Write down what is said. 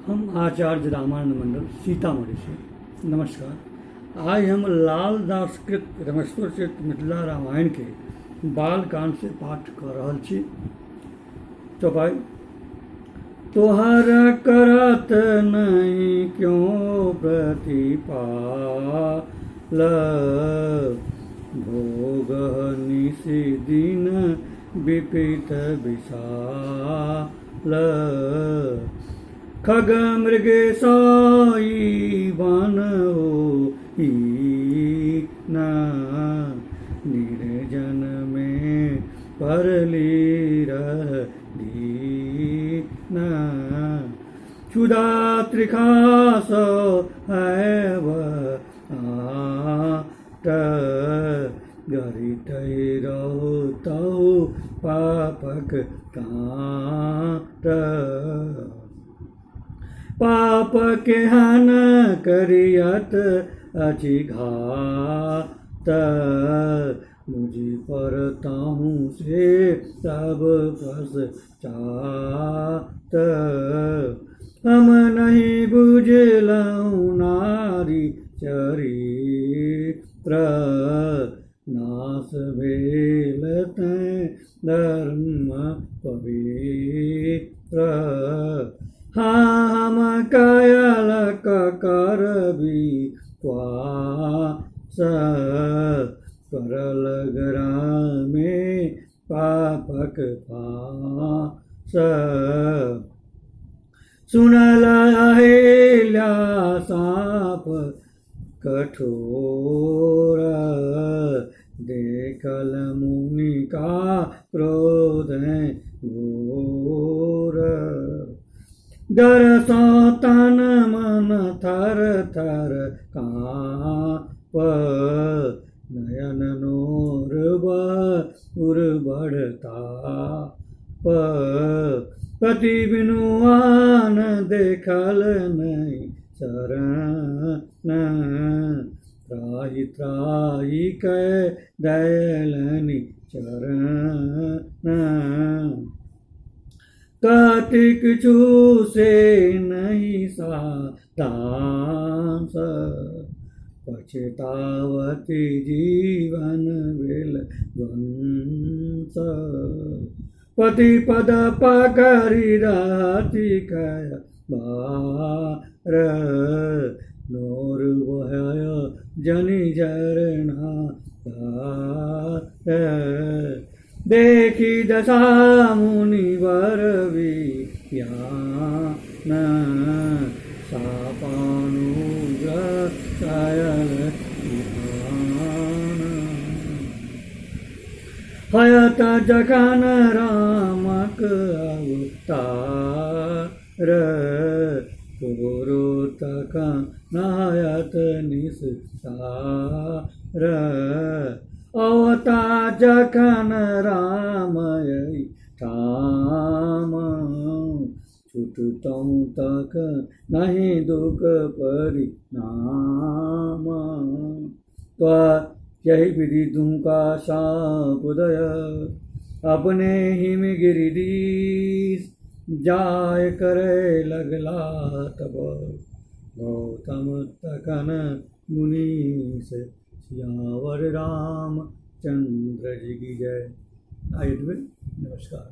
हम आचार्य रामानंद मंडल सीतामढ़ी से नमस्कार। आज हम लाल दास कृत रमेश्वर चरित मिथिला रामायण के बालकांड से पाठ कर रहल छी। तो भाई, तोहर करत नहीं क्यों प्रतिपाल, भोग निशि दिन विपित विशाल, खग मृग साई बन होई न, निर्जन में परली रही न, क्षुधा त्रिखास है वह आट, गरित रहो पापक काट, पाप के हन करियत अचि घात, मुझी पर ताहू से सब पश्चात, हम नहीं बुझलहु नारी चरित्र, नाश भेल तैं धर्म पवित्र, हाँ हम कायल करबी क्वास, करल ग्रामे पापक पास, सुनल अहिल्या साप कठोर, देखल मुनि का क्रोध घोर, डर सो तन मन थर थर काँप, नयन नोर उर बढ़ताप, पति बिनुआन देखल नहीं शरण, त्राहि त्राहि कह दयलनि चरण, कार्तिक चूसे नहीं सातांस, पछतावती जीवन भेल ध्वंस, पति पद पकड़ि रहति कय बार, नोर बहय जनि झरना धार, देखी दशा मुनिवर विज्ञान, सापानुग्रह कायल विधान, हयत जखन रामक अवतार, तोरो तखन नायत निस्तार, अवता जखन रामय ठाम, छुटतौं तक नहीं दुख परिणाम, यही विधि तुमका सापुदय, अपने हिम गिरिधीश, जाय करे लगला तब, गौतम तखन मुनीश, सियावर राम चंद्र जी की जय। आयुध में नमस्कार।